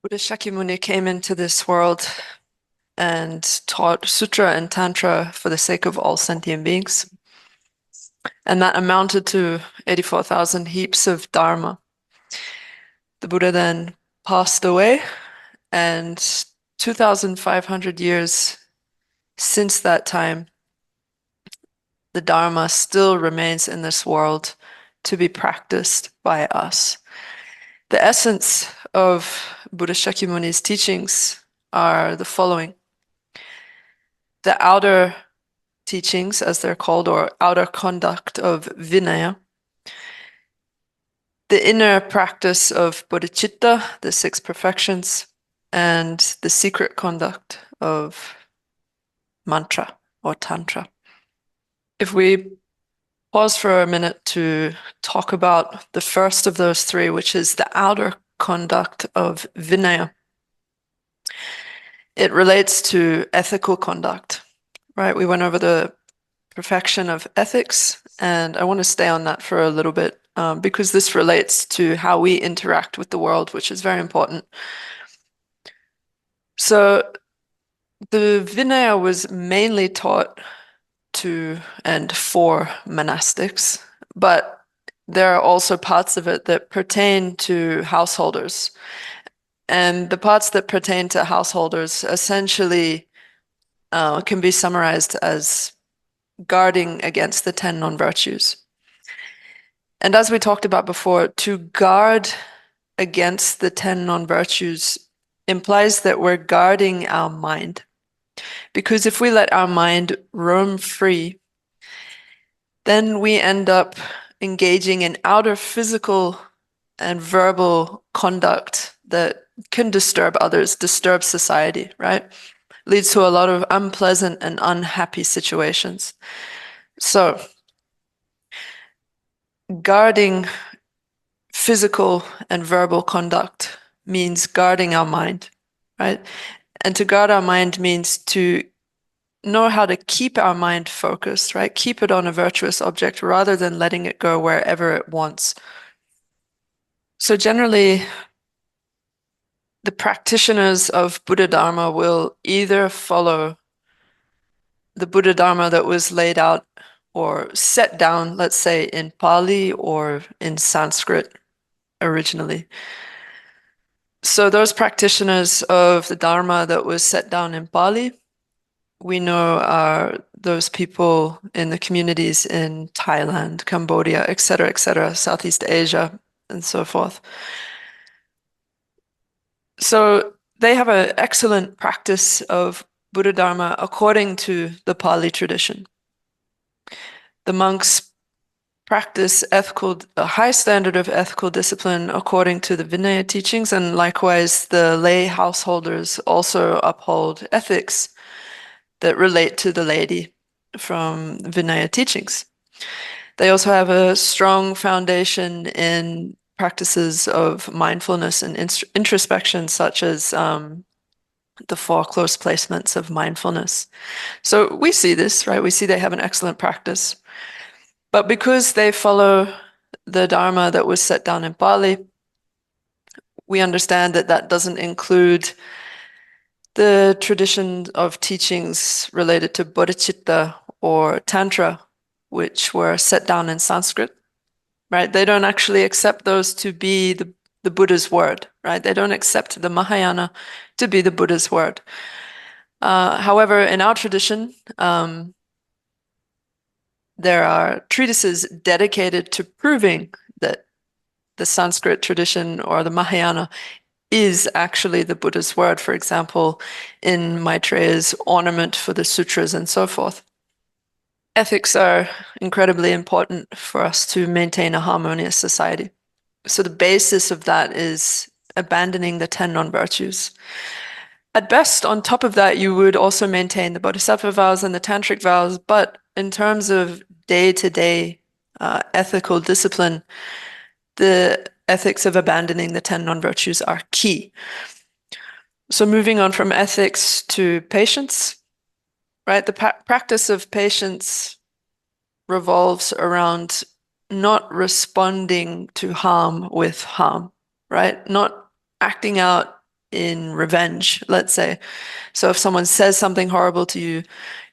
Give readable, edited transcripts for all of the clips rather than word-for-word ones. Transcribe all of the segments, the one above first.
Buddha Shakyamuni came into this world and taught sutra and tantra for the sake of all sentient beings. And that amounted to 84,000 heaps of dharma. The Buddha then passed away, and 2,500 years since that time, the dharma still remains in this world to be practiced by us. The essence of Buddha Shakyamuni's teachings are the following. The outer teachings, as they're called, or outer conduct of Vinaya, the inner practice of bodhicitta, the six perfections, and the secret conduct of mantra or tantra. If we pause for a minute to talk about the first of those three, which is the outer conduct of Vinaya, it relates to ethical conduct, right? We went over the perfection of ethics, and I want to stay on that for a little bit because this relates to how we interact with the world, which is very important. So the Vinaya was mainly taught to and for monastics, but there are also parts of it that pertain to householders. And the parts that pertain to householders essentially can be summarized as guarding against the 10 non-virtues. And as we talked about before, to guard against the 10 non-virtues implies that we're guarding our mind. Because if we let our mind roam free, then we end up engaging in outer physical and verbal conduct that can disturb others, disturb society, right? Leads to a lot of unpleasant and unhappy situations. So, guarding physical and verbal conduct means guarding our mind, right? And to guard our mind means to know how to keep our mind focused, right? Keep it on a virtuous object rather than letting it go wherever it wants. So generally, the practitioners of Buddha Dharma will either follow the Buddha Dharma that was laid out or set down, let's say, in Pali or in Sanskrit originally. So those practitioners of the Dharma that was set down in Pali, we know are those people in the communities in Thailand, Cambodia, etc., Southeast Asia, and so forth. So they have an excellent practice of Buddha Dharma according to the Pali tradition. The monks practice a high standard of ethical discipline according to the Vinaya teachings, and likewise the lay householders also uphold ethics that relate to the laity from Vinaya teachings. They also have a strong foundation in practices of mindfulness and introspection, such as the four close placements of mindfulness. So we see this, right? We see they have an excellent practice. But because they follow the Dharma that was set down in Pali, we understand that that doesn't include the tradition of teachings related to bodhicitta or tantra, which were set down in Sanskrit, right? They don't actually accept those to be the Buddha's word, right? They don't accept the Mahayana to be the Buddha's word. However, in our tradition, there are treatises dedicated to proving that the Sanskrit tradition or the Mahayana is actually the Buddha's word, for example, in Maitreya's ornament for the sutras and so forth. Ethics are incredibly important for us to maintain a harmonious society. So the basis of that is abandoning the 10 non-virtues. At best, on top of that, you would also maintain the bodhisattva vows and the tantric vows, but in terms of day-to-day ethical discipline, the ethics of abandoning the 10 non-virtues are key. So moving on from ethics to patience, right? The practice of patience revolves around not responding to harm with harm, right? Not acting out in revenge, let's say. So if someone says something horrible to you,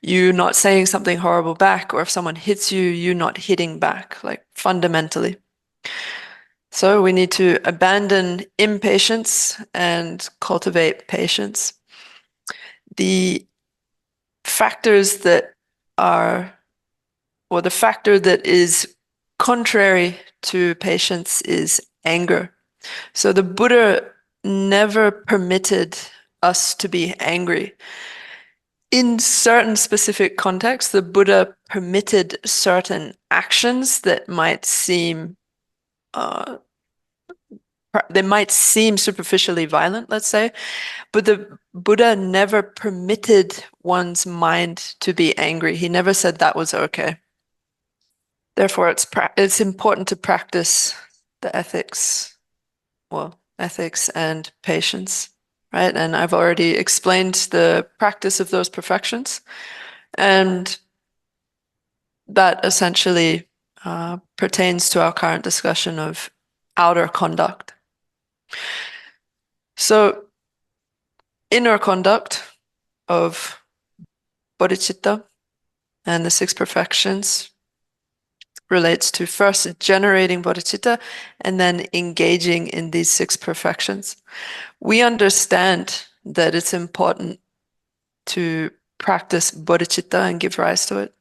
you not saying something horrible back, or if someone hits you, you not hitting back, like fundamentally. So we need to abandon impatience and cultivate patience. The factors that are, or the factor that is contrary to patience is anger. So the Buddha never permitted us to be angry. In certain specific contexts, the Buddha permitted certain actions that might seem uh, they might seem superficially violent, let's say, but the Buddha never permitted one's mind to be angry. He never said that was okay. Therefore, it's important to practice the ethics, well, ethics and patience, right? And I've already explained the practice of those perfections, and that essentially pertains to our current discussion of outer conduct. So, inner conduct of bodhicitta and the six perfections relates to first generating bodhicitta and then engaging in these six perfections. We understand that it's important to practice bodhicitta and give rise to it,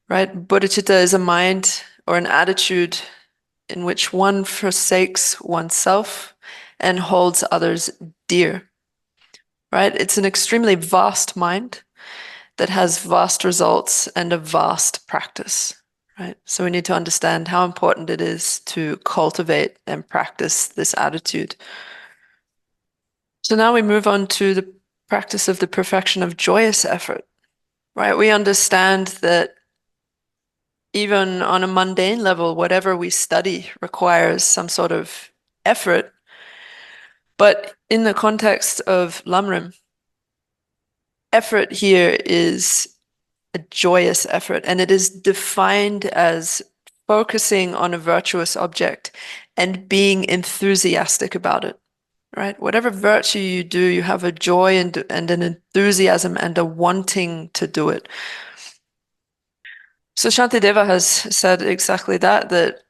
right? Bodhicitta is a mind or an attitude in which one forsakes oneself and holds others dear, right? It's an extremely vast mind that has vast results and a vast practice, right? So we need to understand how important it is to cultivate and practice this attitude. So now we move on to the practice of the perfection of joyous effort, right? We understand that even on a mundane level, whatever we study requires some sort of effort. But in the context of Lam Rim, effort here is a joyous effort, and it is defined as focusing on a virtuous object and being enthusiastic about it, right? Whatever virtue you do, you have a joy and an enthusiasm and a wanting to do it. So Shantideva has said exactly that, that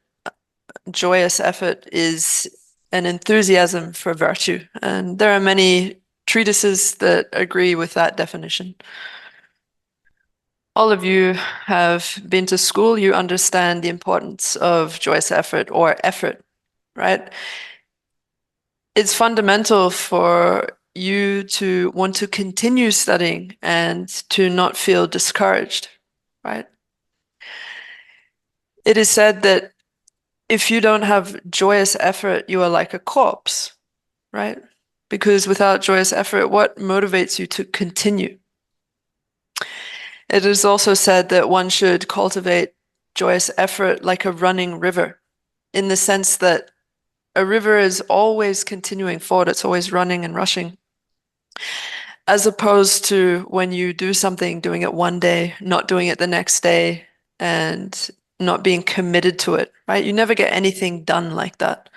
joyous effort is an enthusiasm for virtue. And there are many treatises that agree with that definition. All of you have been to school, you understand the importance of joyous effort or effort, right? It's fundamental for you to want to continue studying and to not feel discouraged, right? It is said that if you don't have joyous effort, you are like a corpse, right? Because without joyous effort, what motivates you to continue? It is also said that one should cultivate joyous effort like a running river, in the sense that a river is always continuing forward, it's always running and rushing, as opposed to when you do something, doing it one day, not doing it the next day, and not being committed to it, right? You never get anything done like that.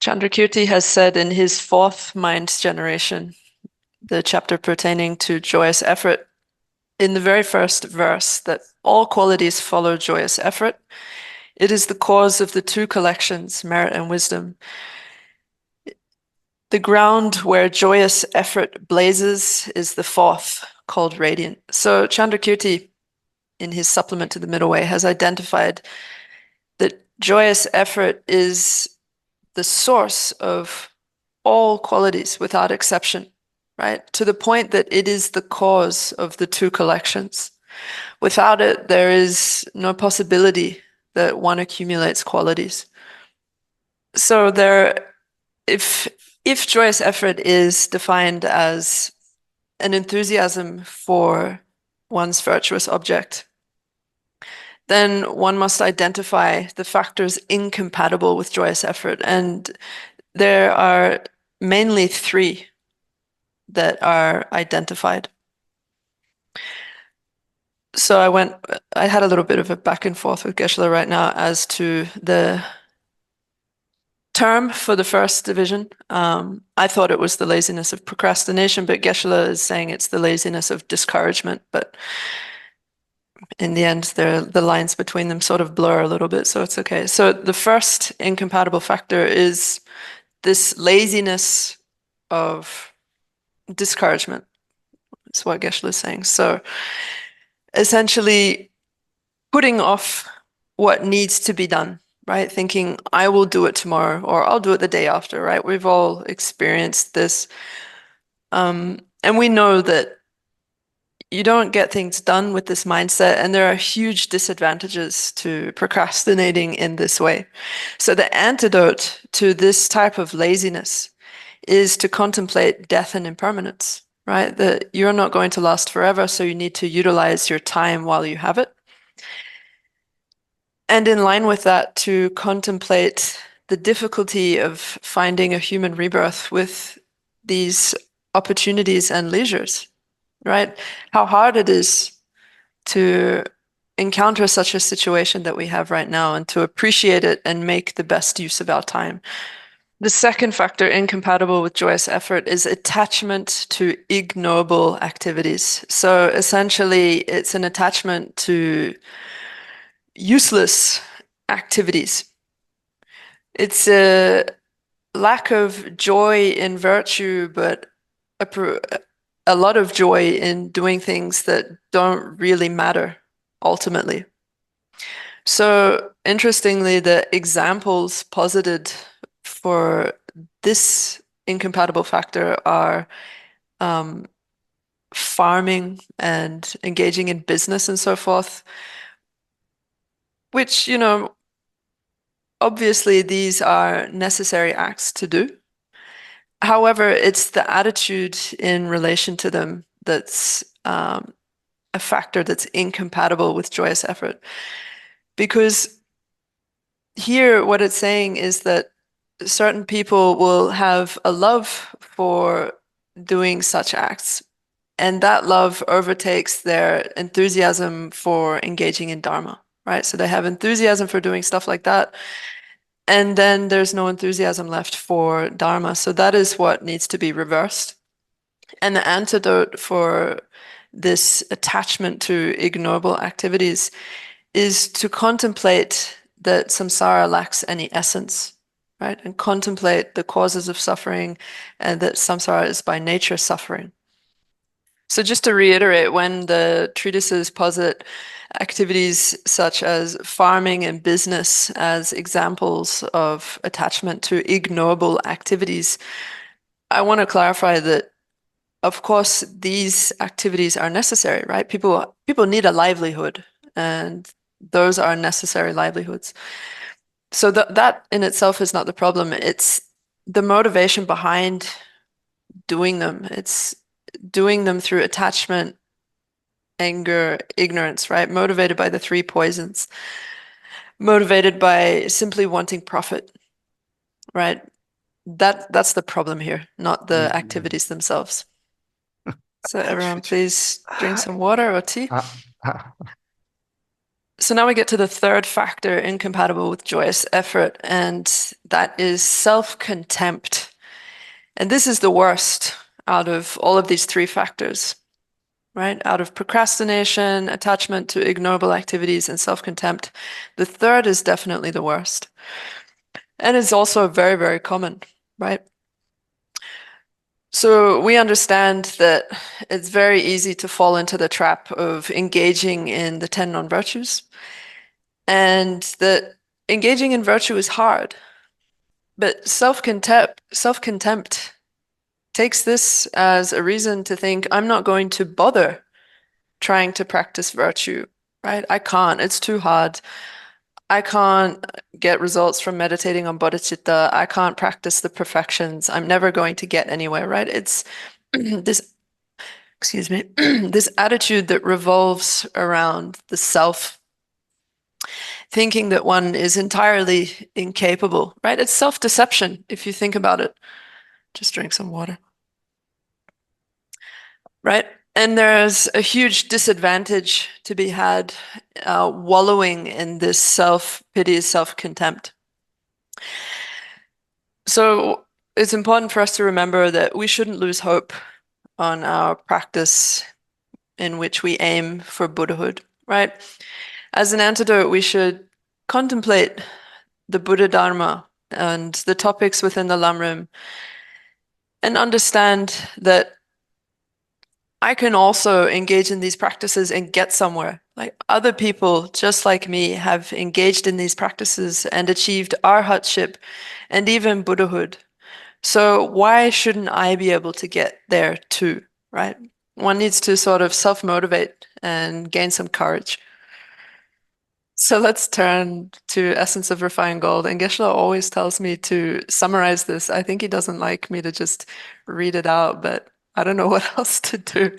Chandrakirti has said in his fourth mind generation, the chapter pertaining to joyous effort, in the very first verse, that all qualities follow joyous effort. It is the cause of the two collections, merit and wisdom. The ground where joyous effort blazes is the fourth, called radiant. So Chandrakirti, in his supplement to the Middle Way, has identified that joyous effort is the source of all qualities without exception, right? To the point that it is the cause of the two collections. Without it, there is no possibility that one accumulates qualities. So if joyous effort is defined as an enthusiasm for one's virtuous object, then one must identify the factors incompatible with joyous effort. And there are mainly three that are identified. So I had a little bit of a back and forth with Geshe right now as to term for the first division. I thought it was the laziness of procrastination, but Geshe is saying it's the laziness of discouragement. But in the end, the lines between them sort of blur a little bit, so it's okay. So the first incompatible factor is this laziness of discouragement. That's what Geshe is saying. So essentially putting off what needs to be done, right? Thinking, I will do it tomorrow or I'll do it the day after, right? We've all experienced this. And we know that you don't get things done with this mindset, and there are huge disadvantages to procrastinating in this way. So the antidote to this type of laziness is to contemplate death and impermanence, right? That you're not going to last forever, so you need to utilize your time while you have it. And in line with that, to contemplate the difficulty of finding a human rebirth with these opportunities and leisures, right? How hard it is to encounter such a situation that we have right now and to appreciate it and make the best use of our time. The second factor incompatible with joyous effort is attachment to ignoble activities. So essentially, it's an attachment to useless activities. It's a lack of joy in virtue, but a lot of joy in doing things that don't really matter ultimately. So interestingly, the examples posited for this incompatible factor are farming and engaging in business and so forth, which, obviously these are necessary acts to do. However, it's the attitude in relation to them that's a factor that's incompatible with joyous effort. Because here, what it's saying is that certain people will have a love for doing such acts, and that love overtakes their enthusiasm for engaging in Dharma, right? So they have enthusiasm for doing stuff like that, and then there's no enthusiasm left for Dharma. So that is what needs to be reversed. And the antidote for this attachment to ignoble activities is to contemplate that samsara lacks any essence, right? And contemplate the causes of suffering and that samsara is by nature suffering. So just to reiterate, when the treatises posit activities such as farming and business as examples of attachment to ignoble activities, I want to clarify that, of course, these activities are necessary, right? People need a livelihood, and those are necessary livelihoods. So that in itself is not the problem. It's the motivation behind doing them. It's doing them through attachment, anger, ignorance, right? Motivated by the three poisons, motivated by simply wanting profit, right? That's the problem here, not the activities themselves. So everyone, please drink some water or tea. So now we get to the third factor incompatible with joyous effort, and that is self-contempt. And this is the worst out of all of these three factors, right? Out of procrastination, attachment to ignoble activities, and self-contempt. The third is definitely the worst. And it's also very, very common, right? So we understand that it's very easy to fall into the trap of engaging in the 10 non-virtues, and that engaging in virtue is hard. But self-contempt takes this as a reason to think, I'm not going to bother trying to practice virtue, right? I can't, it's too hard. I can't get results from meditating on bodhicitta. I can't practice the perfections. I'm never going to get anywhere, right? It's this, excuse me, this attitude that revolves around the self, thinking that one is entirely incapable, right? It's self-deception if you think about it. Just drink some water. Right? And there's a huge disadvantage to be had wallowing in this self-pity, self-contempt. So it's important for us to remember that we shouldn't lose hope on our practice in which we aim for Buddhahood, right? As an antidote, we should contemplate the Buddha Dharma and the topics within the Lam Rim and understand that I can also engage in these practices and get somewhere. Like other people, just like me, have engaged in these practices and achieved arhatship and even Buddhahood. So why shouldn't I be able to get there too, right? One needs to sort of self-motivate and gain some courage. So let's turn to Essence of Refined Gold. And Geshe always tells me to summarize this. I think he doesn't like me to just read it out, but I don't know what else to do.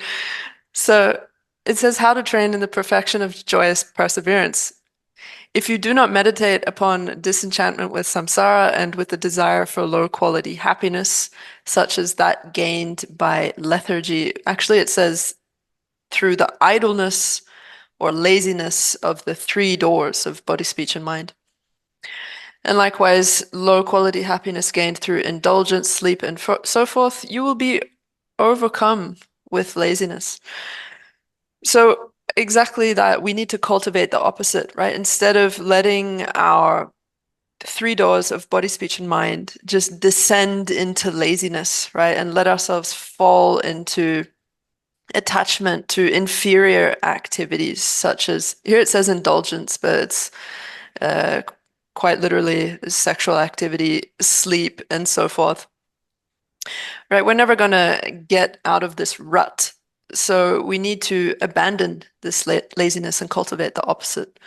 So it says how to train in the perfection of joyous perseverance. If you do not meditate upon disenchantment with samsara and with the desire for low quality happiness, such as that gained by lethargy, actually it says through the idleness or laziness of the three doors of body, speech, and mind. And likewise, low quality happiness gained through indulgence, sleep, and so forth, you will be overcome with laziness. So, exactly that, we need to cultivate the opposite, right? Instead of letting our three doors of body, speech, and mind just descend into laziness, right? And let ourselves fall into attachment to inferior activities, such as here it says indulgence, but it's uh, quite literally sexual activity, sleep, and so forth. Right? We're never going to get out of this rut. So we need to abandon this laziness and cultivate the opposite.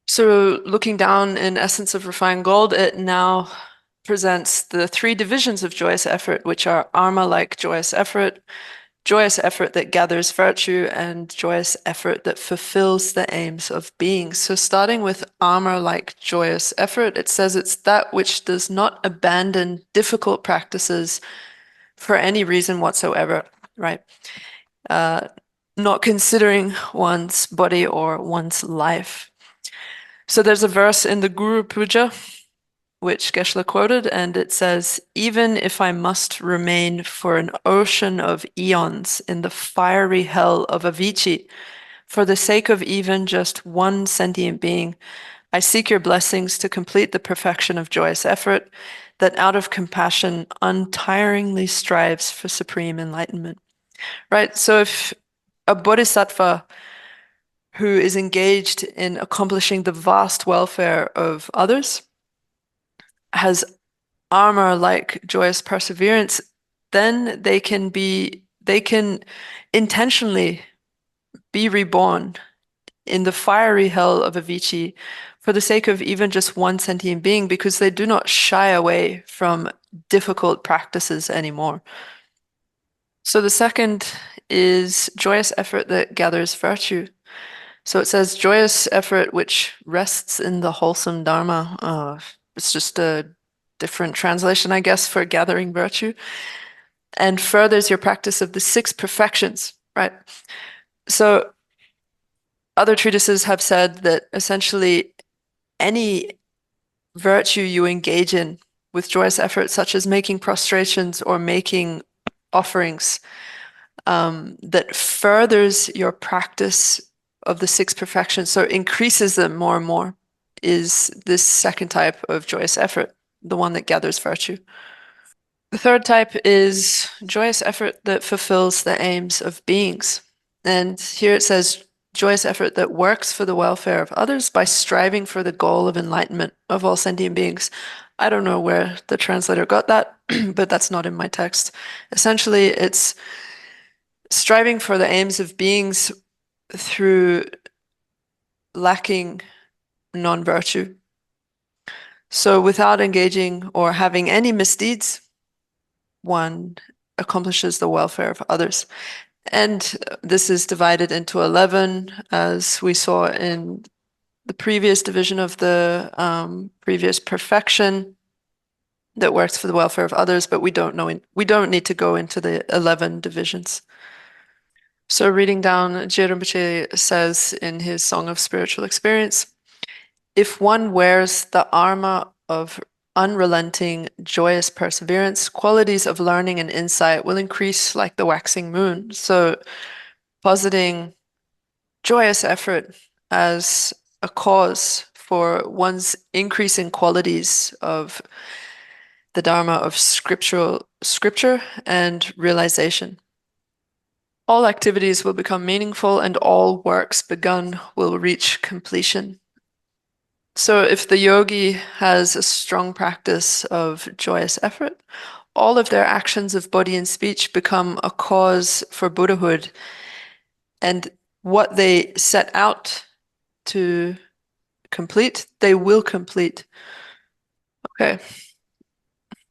So looking down in Essence of Refined Gold, it now presents the three divisions of joyous effort, which are arma-like joyous effort that gathers virtue, and joyous effort that fulfills the aims of being. So starting with armor-like joyous effort, it says it's that which does not abandon difficult practices for any reason whatsoever, right? Uh, not considering one's body or one's life. So there's a verse in the Guru Puja which Geshe quoted, and it says, "Even if I must remain for an ocean of eons in the fiery hell of Avicii, for the sake of even just one sentient being, I seek your blessings to complete the perfection of joyous effort that out of compassion untiringly strives for supreme enlightenment." Right? So if a bodhisattva who is engaged in accomplishing the vast welfare of others has armor like joyous perseverance, then they can intentionally be reborn in the fiery hell of Avicii for the sake of even just one sentient being, because they do not shy away from difficult practices anymore. So the second is joyous effort that gathers virtue. So it says joyous effort which rests in the wholesome Dharma. It's just a different translation, I guess, for gathering virtue, and furthers your practice of the six perfections, right? So other treatises have said that essentially any virtue you engage in with joyous effort, such as making prostrations or making offerings, that furthers your practice of the six perfections, so increases them more and more, is this second type of joyous effort, the one that gathers virtue. The third type is joyous effort that fulfills the aims of beings. And here it says joyous effort that works for the welfare of others by striving for the goal of enlightenment of all sentient beings. I don't know where the translator got that, but that's not in my text. Essentially, it's striving for the aims of beings through lacking non-virtue. So without engaging or having any misdeeds, one accomplishes the welfare of others. And this is divided into 11, as we saw in the previous division of the previous perfection that works for the welfare of others, but we we don't need to go into the 11 divisions. So reading down, Je Rinpoche says in his Song of Spiritual Experience, if one wears the armor of unrelenting, joyous perseverance, qualities of learning and insight will increase like the waxing moon. So, positing joyous effort as a cause for one's increasing qualities of the Dharma of scripture and realization. All activities will become meaningful and all works begun will reach completion. So if the yogi has a strong practice of joyous effort, all of their actions of body and speech become a cause for Buddhahood, and what they set out to complete, they will complete. Okay.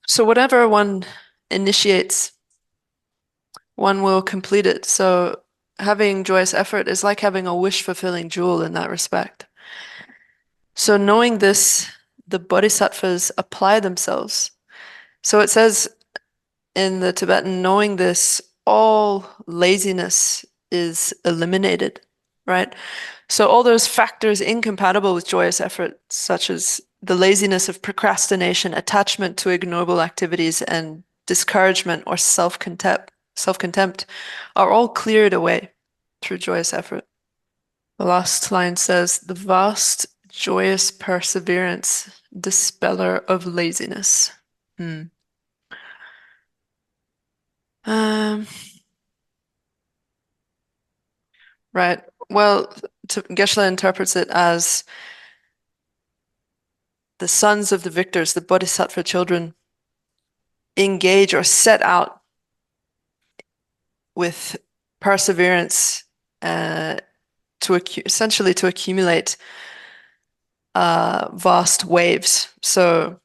So whatever one initiates, one will complete it. So having joyous effort is like having a wish-fulfilling jewel in that respect. So knowing this, the bodhisattvas apply themselves. So it says in the Tibetan, knowing this, all laziness is eliminated, right? So all those factors incompatible with joyous effort, such as the laziness of procrastination, attachment to ignoble activities, and discouragement or self-contempt are all cleared away through joyous effort. The last line says, the vast joyous perseverance, dispeller of laziness. Hmm. Um, right. Well, Geshe interprets it as the sons of the victors, the bodhisattva children, engage or set out with perseverance to essentially to accumulate vast waves. So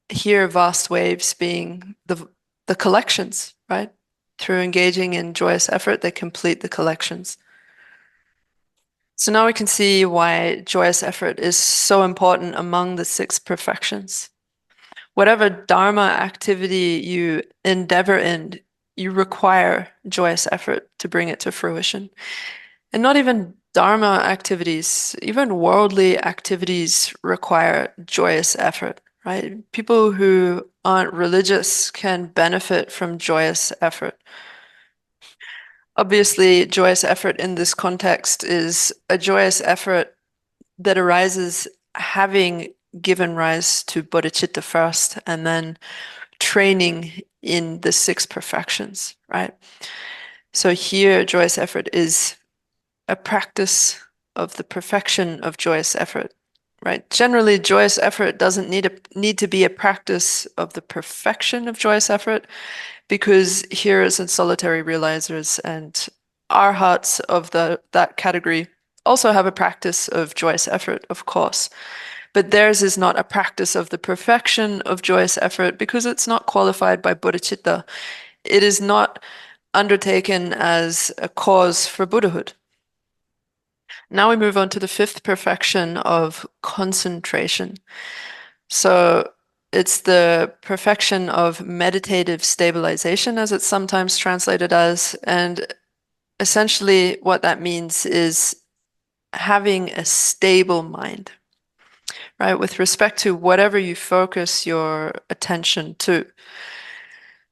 here, vast waves being the collections, right? Through engaging in joyous effort, they complete the collections. So now we can see why joyous effort is so important among the six perfections. Whatever Dharma activity you endeavor in, you require joyous effort to bring it to fruition. And not even Dharma activities, even worldly activities require joyous effort, right? People who aren't religious can benefit from joyous effort. Obviously, joyous effort in this context is a joyous effort that arises having given rise to bodhicitta first and then training in the six perfections, right? So here, joyous effort is a practice of the perfection of joyous effort, right? Generally, joyous effort doesn't need to be a practice of the perfection of joyous effort, because hearers and solitary realizers and arhats of that category also have a practice of joyous effort, of course. But theirs is not a practice of the perfection of joyous effort because it's not qualified by bodhicitta. It is not undertaken as a cause for Buddhahood. Now we move on to the fifth perfection of concentration. So it's the perfection of meditative stabilization, as it's sometimes translated as. And essentially, what that means is having a stable mind, right? With respect to whatever you focus your attention to.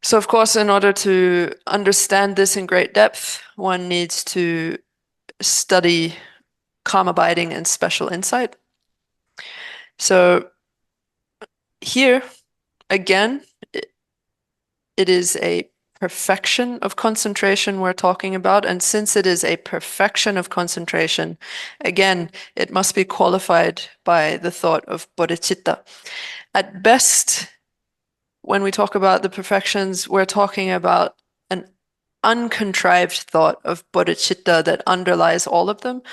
So, of course, in order to understand this in great depth, one needs to study calm abiding and special insight. So, here, again, it is a perfection of concentration we're talking about. And since it is a perfection of concentration, again, it must be qualified by the thought of bodhicitta. At best, when we talk about the perfections, we're talking about an uncontrived thought of bodhicitta that underlies all of them.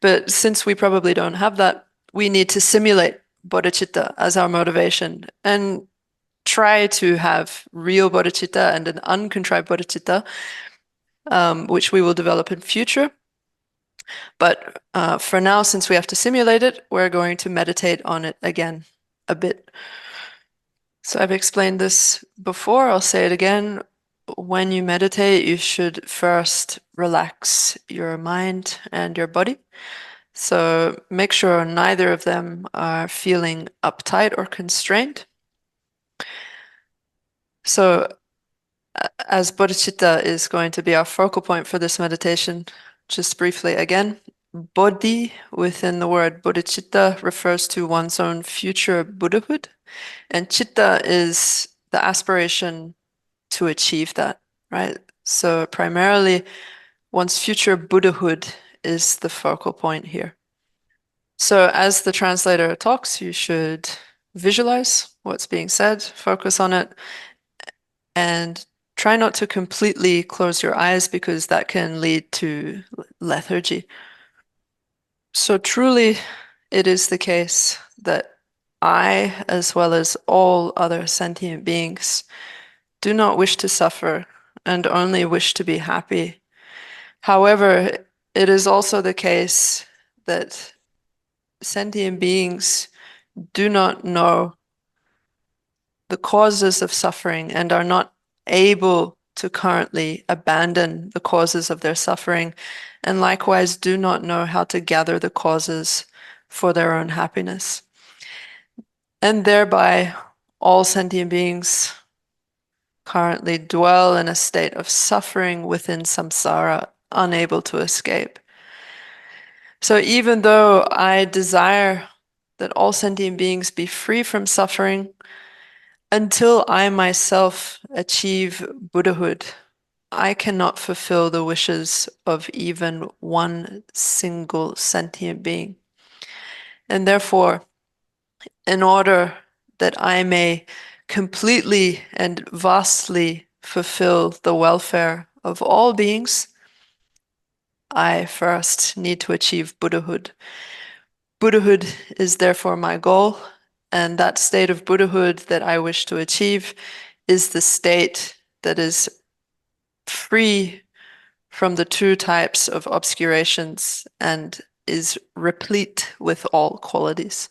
But since we probably don't have that, we need to simulate bodhicitta as our motivation and try to have real bodhicitta and an uncontrived bodhicitta, which we will develop in future. But for now, since we have to simulate it, we're going to meditate on it again a bit. So I've explained this before, I'll say it again. When you meditate, you should first relax your mind and your body. So make sure neither of them are feeling uptight or constrained. So as bodhicitta is going to be our focal point for this meditation, just briefly again, bodhi within the word bodhicitta refers to one's own future Buddhahood, and chitta is the aspiration to achieve that, right? So primarily, one's future Buddhahood is the focal point here. So as the translator talks, you should visualize what's being said, focus on it, and try not to completely close your eyes because that can lead to lethargy. So truly, it is the case that I, as well as all other sentient beings, do not wish to suffer and only wish to be happy. However, it is also the case that sentient beings do not know the causes of suffering and are not able to currently abandon the causes of their suffering, and likewise do not know how to gather the causes for their own happiness. And thereby, all sentient beings currently dwell in a state of suffering within samsara, unable to escape. So even though I desire that all sentient beings be free from suffering, until I myself achieve Buddhahood, I cannot fulfill the wishes of even one single sentient being. And therefore, in order that I may completely and vastly fulfill the welfare of all beings, I first need to achieve Buddhahood. Buddhahood is therefore my goal, and that state of Buddhahood that I wish to achieve is the state that is free from the two types of obscurations and is replete with all qualities.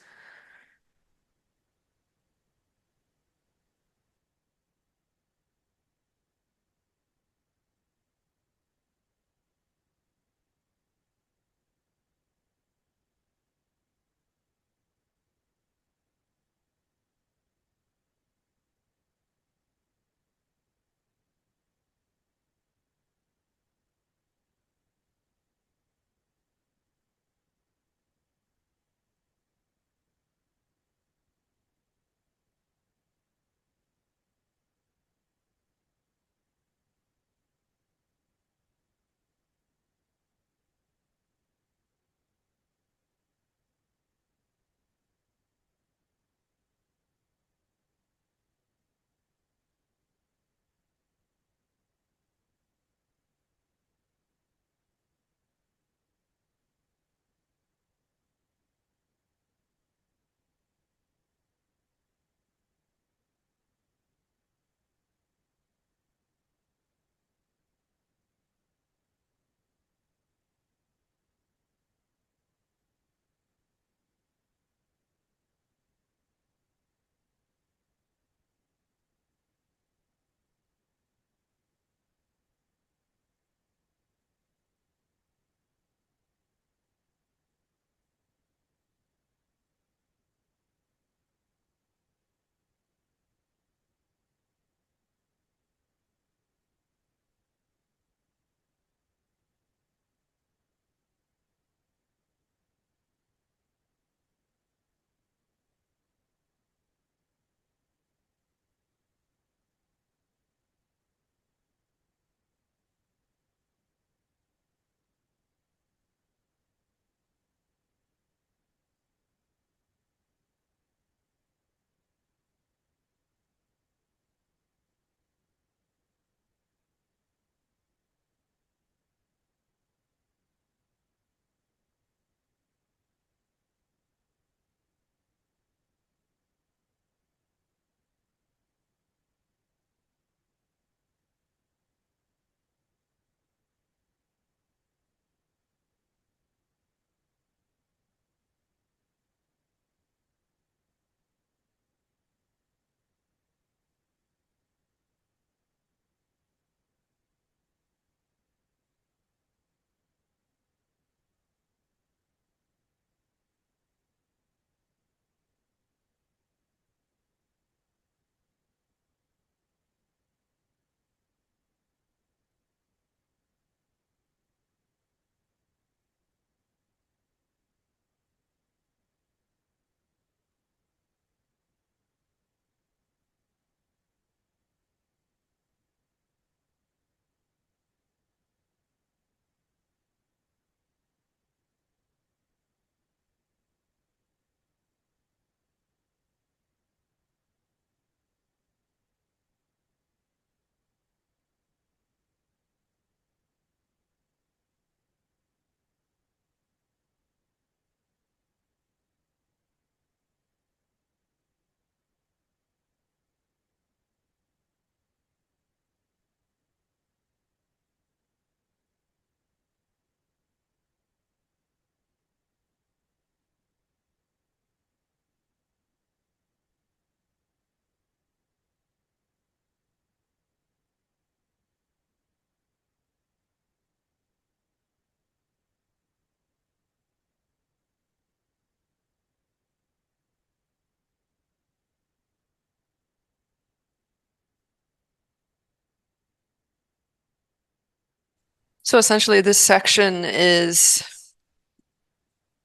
So essentially, this section is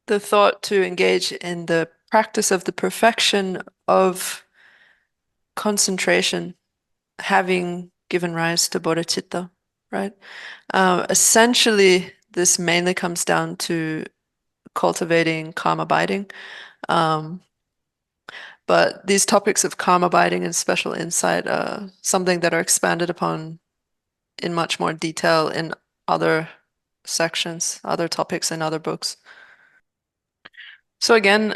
the thought to engage in the practice of the perfection of concentration, having given rise to bodhicitta, right? Essentially, this mainly comes down to cultivating calm abiding. Um, but these topics of calm abiding and special insight are something that are expanded upon in much more detail in other sections, other topics in other books. So again,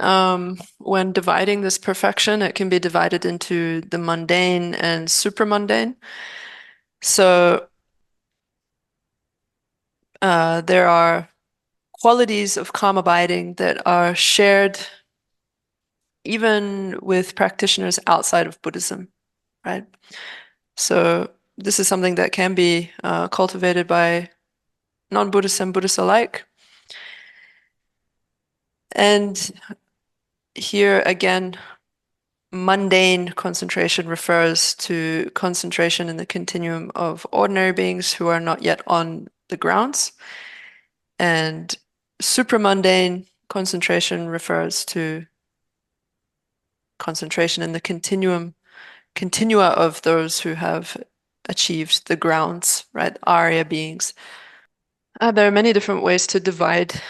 when dividing this perfection, it can be divided into the mundane and supramundane. So there are qualities of calm abiding that are shared even with practitioners outside of Buddhism, right? So this is something that can be cultivated by non-Buddhists and Buddhists alike. And here again, mundane concentration refers to concentration in the continuum of ordinary beings who are not yet on the grounds. And supramundane concentration refers to concentration in the continua of those who have achieved the grounds, right? Arya beings. There are many different ways to divide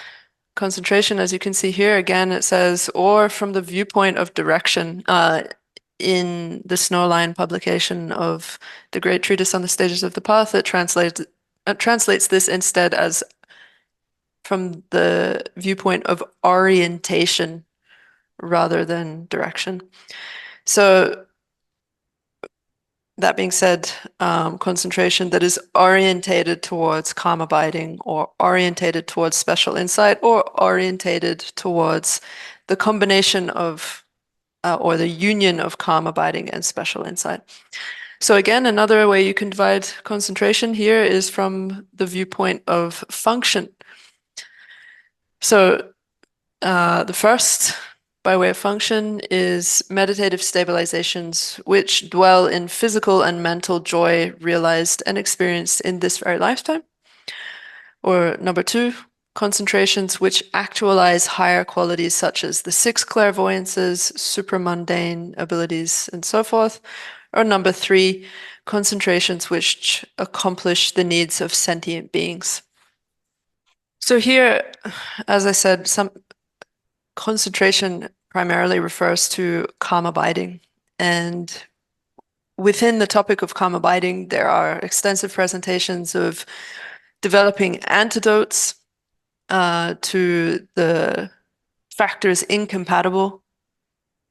concentration. As you can see here, again, it says, or from the viewpoint of direction. In the Snowline publication of the Great Treatise on the Stages of the Path, it translates this instead as from the viewpoint of orientation rather than direction. So that being said, concentration that is orientated towards calm abiding or orientated towards special insight or orientated towards the combination of or the union of calm abiding and special insight. So again, another way you can divide concentration here is from the viewpoint of function. So the first, by way of function, is meditative stabilizations, which dwell in physical and mental joy realized and experienced in this very lifetime. Or number two, concentrations which actualize higher qualities such as the six clairvoyances, supramundane abilities, and so forth. Or number three, concentrations which accomplish the needs of sentient beings. So here, as I said, some concentration primarily refers to calm abiding. And within the topic of calm abiding, there are extensive presentations of developing antidotes to the factors incompatible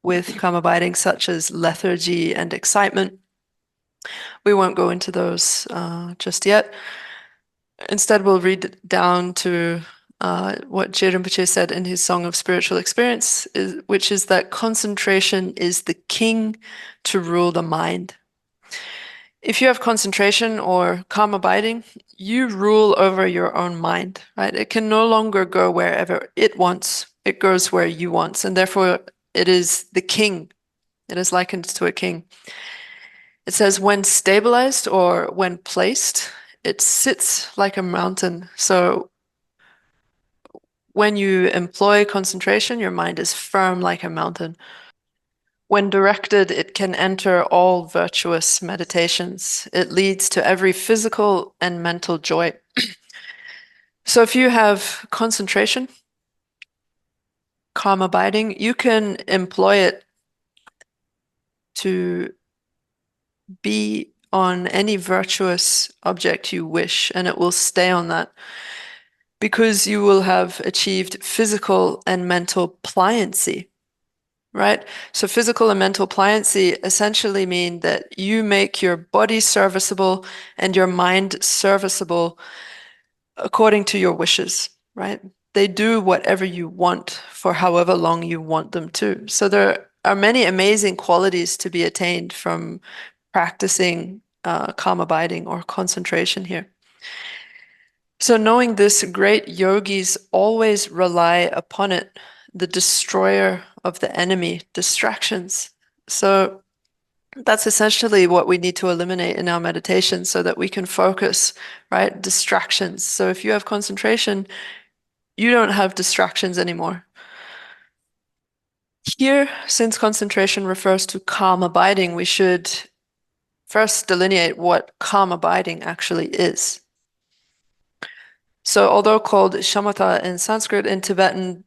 with calm abiding, such as lethargy and excitement. We won't go into those just yet. Instead, we'll read down to what Je Rinpoche said in his Song of Spiritual Experience, which is that concentration is the king to rule the mind. If you have concentration or calm abiding, you rule over your own mind, right? It can no longer go wherever it wants. It goes where you want, and therefore it is the king. It is likened to a king. It says, when stabilized or when placed, it sits like a mountain. So when you employ concentration, your mind is firm like a mountain. When directed, it can enter all virtuous meditations. It leads to every physical and mental joy. So if you have concentration, calm abiding, you can employ it to be on any virtuous object you wish, and it will stay on that because you will have achieved physical and mental pliancy, right? So physical and mental pliancy essentially mean that you make your body serviceable and your mind serviceable according to your wishes, right? They do whatever you want for however long you want them to. So there are many amazing qualities to be attained from practicing calm abiding or concentration here. So knowing this, great yogis always rely upon it, the destroyer of the enemy, distractions. So That's essentially what we need to eliminate in our meditation so that we can focus, right? Distractions. So if you have concentration, you don't have distractions anymore. Here, since concentration refers to calm abiding, we should first delineate what calm abiding actually is. So, although called shamatha in Sanskrit, in Tibetan,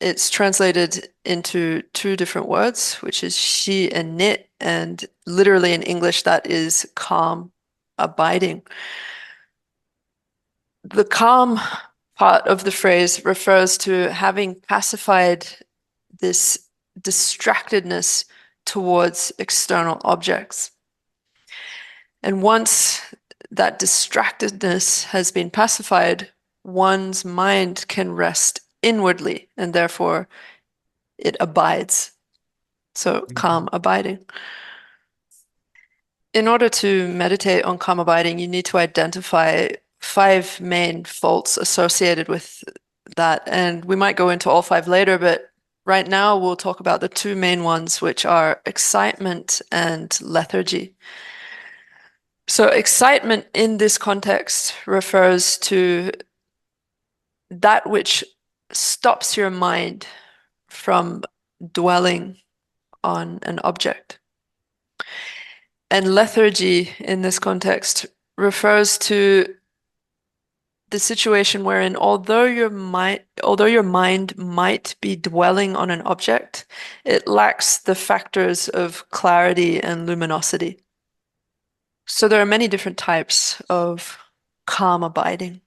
it's translated into two different words, which is shi and nit, and literally in English, that is calm abiding. The calm part of the phrase refers to having pacified this distractedness towards external objects. And once that distractedness has been pacified, one's mind can rest inwardly, and therefore it abides. So, calm abiding. In order to meditate on calm abiding, you need to identify 5 main faults associated with that. And we might go into all 5 later, but right now we'll talk about the 2 main ones, which are excitement and lethargy. So, excitement in this context refers to that which stops your mind from dwelling on an object. And lethargy in this context refers to the situation wherein although your mind might be dwelling on an object, it lacks the factors of clarity and luminosity. So there are many different types of calm abiding.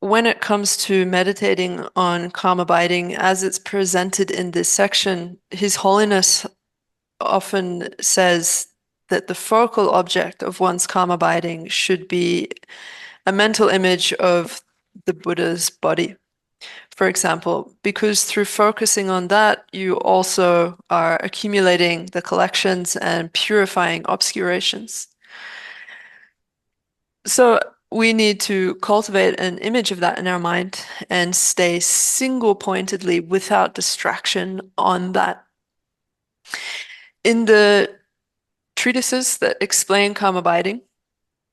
When it comes to meditating on calm abiding, as it's presented in this section, His Holiness often says that the focal object of one's calm abiding should be a mental image of the Buddha's body, for example, because through focusing on that, you also are accumulating the collections and purifying obscurations. So we need to cultivate an image of that in our mind and stay single-pointedly without distraction on that. In the treatises that explain calm abiding,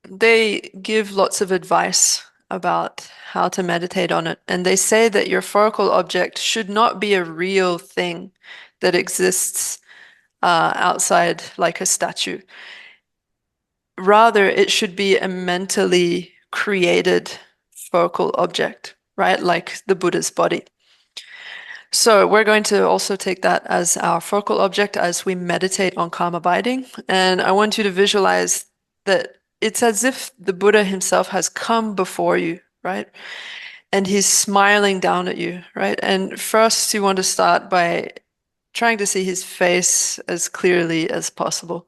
they give lots of advice about how to meditate on it. And they say that your focal object should not be a real thing that exists outside like a statue. Rather, it should be a mentally created focal object, right? Like the Buddha's body. So we're going to also take that as our focal object as we meditate on calm abiding. And I want you to visualize that it's as if the Buddha himself has come before you, right? And he's smiling down at you, right? And first, you want to start by trying to see his face as clearly as possible.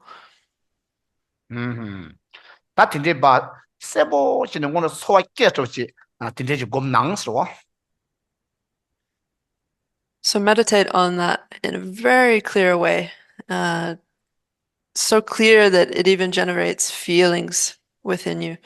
다 딘데 바 세보 지는 거는 소화 깨졌지. 아 딘데 지 곰낭스로. So meditate on that in a very clear way, uh, so clear that it even generates feelings within you.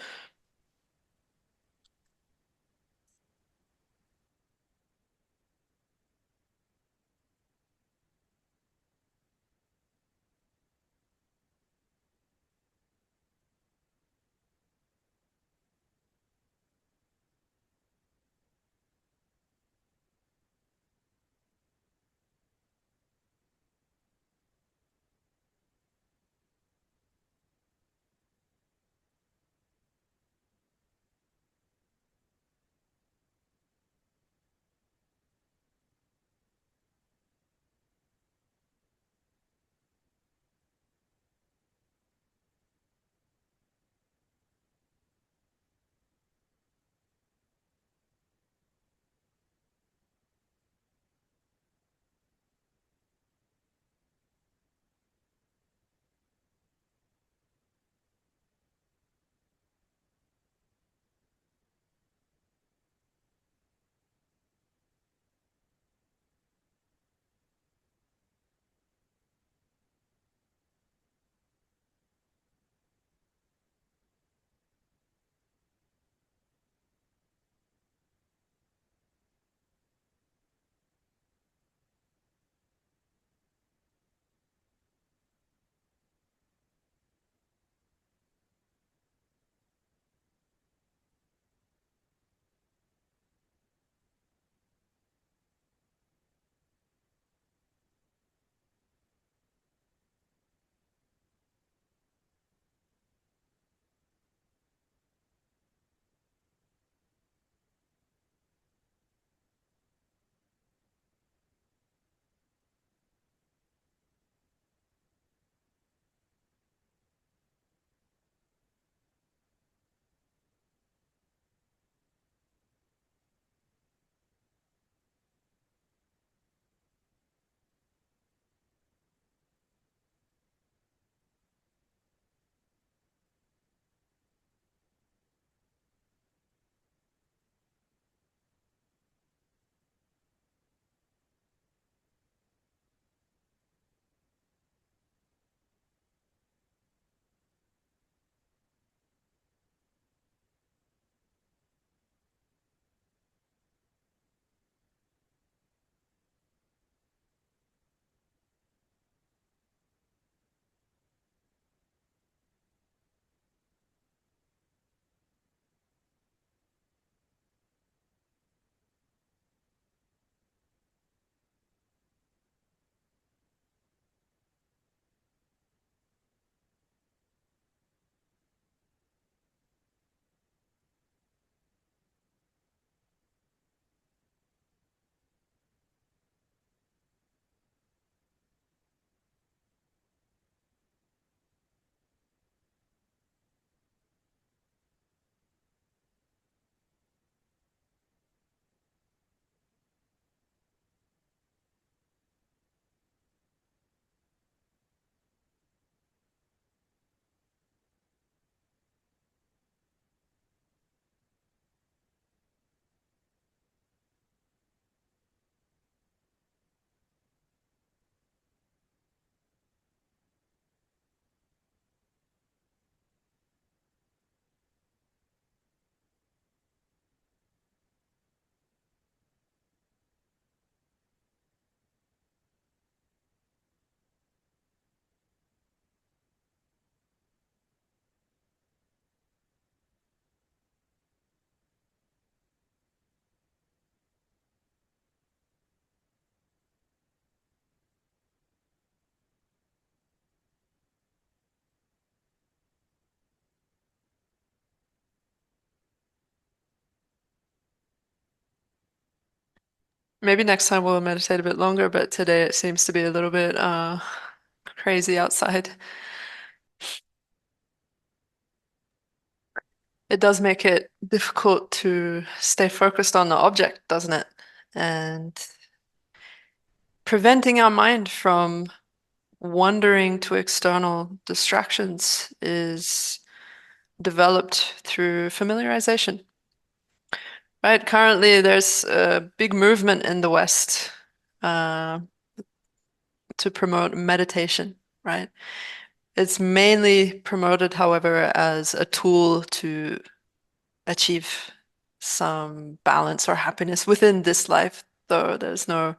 Maybe next time we'll meditate a bit longer, but today it seems to be a little bit crazy outside. It does make it difficult to stay focused on the object, doesn't it? And preventing our mind from wandering to external distractions is developed through familiarization. Right? Currently, there's a big movement in the West uh, to promote meditation, right? It's mainly promoted, however, as a tool to achieve some balance or happiness within this life, though there's no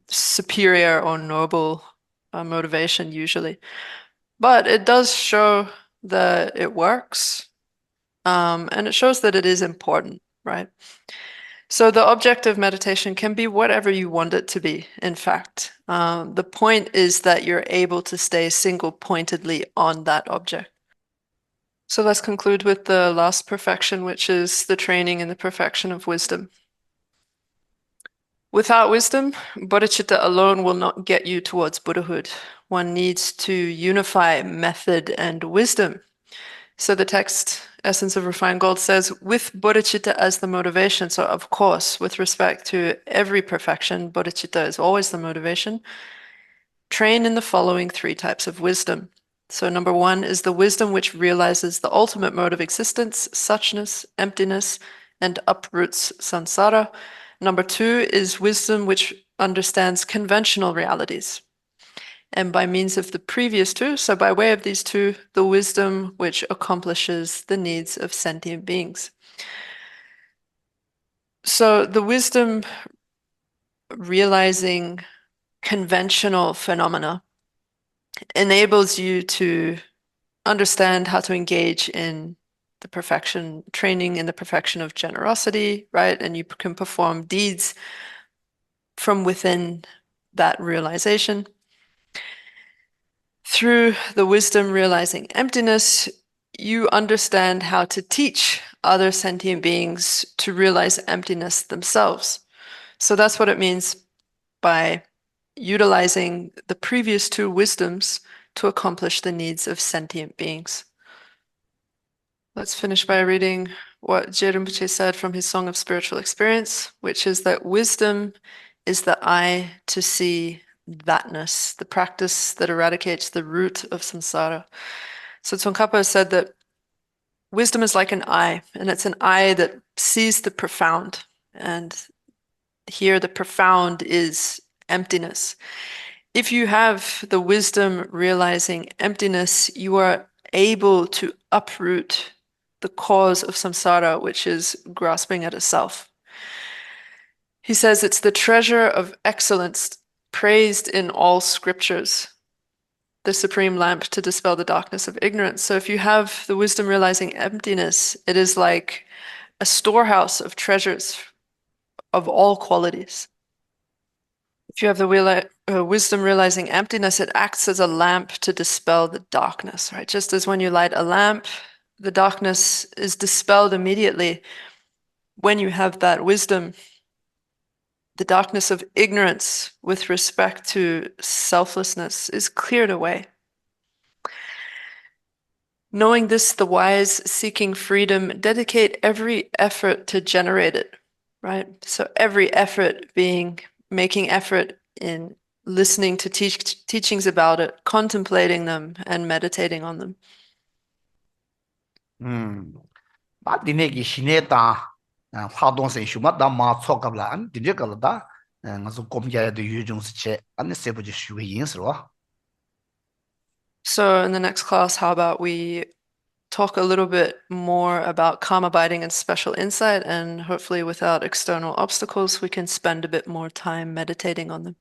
superior or noble motivation usually. But it does show that it works, and it shows that it is important, right? So the object of meditation can be whatever you want it to be, in fact. The point is that you're able to stay single-pointedly on that object. So let's conclude with the last perfection, which is the training in the perfection of wisdom. Without wisdom, bodhicitta alone will not get you towards Buddhahood. One needs to unify method and wisdom. So the text, Essence of Refined Gold, says, with bodhicitta as the motivation. So of course, with respect to every perfection, bodhicitta is always the motivation. Train in the following three types of wisdom. So number one is the wisdom which realizes the ultimate mode of existence, suchness, emptiness, and uproots samsara. Number two is wisdom which understands conventional realities. And by means of the previous two, so by way of these two, the wisdom which accomplishes the needs of sentient beings. So the wisdom realizing conventional phenomena enables you to understand how to engage in the perfection, training in the perfection of generosity, right? And you can perform deeds from within that realization. Through the wisdom realizing emptiness, you understand how to teach other sentient beings to realize emptiness themselves. So that's what it means by utilizing the previous two wisdoms to accomplish the needs of sentient beings. Let's finish by reading what Je Rinpoche said from his Song of Spiritual Experience, which is that wisdom is the eye to see thatness, the practice that eradicates the root of samsara. So Tsongkhapa said that wisdom is like an eye, and it's an eye that sees the profound. And here the profound is emptiness. If you have the wisdom realizing emptiness, you are able to uproot the cause of samsara, which is grasping at a self. He says it's the treasure of excellence praised in all scriptures, the supreme lamp to dispel the darkness of ignorance. So if you have the wisdom realizing emptiness, it is like a storehouse of treasures of all qualities. If you have the wisdom realizing emptiness, it acts as a lamp to dispel the darkness, right? Just as when you light a lamp, the darkness is dispelled immediately. When you have that wisdom, the darkness of ignorance with respect to selflessness is cleared away. Knowing this, the wise seeking freedom dedicate every effort to generate it, right? So every effort being making effort in listening to teachings about it, contemplating them, and meditating on them. 把今天给新的单，发动生修嘛，当马错个了，今天个了哒，我说国家的有种事情，俺那谁不就学会认识了？ So in the next class, how about we talk a little bit more about calm abiding and special insight, and hopefully without external obstacles, we can spend a bit more time meditating on them.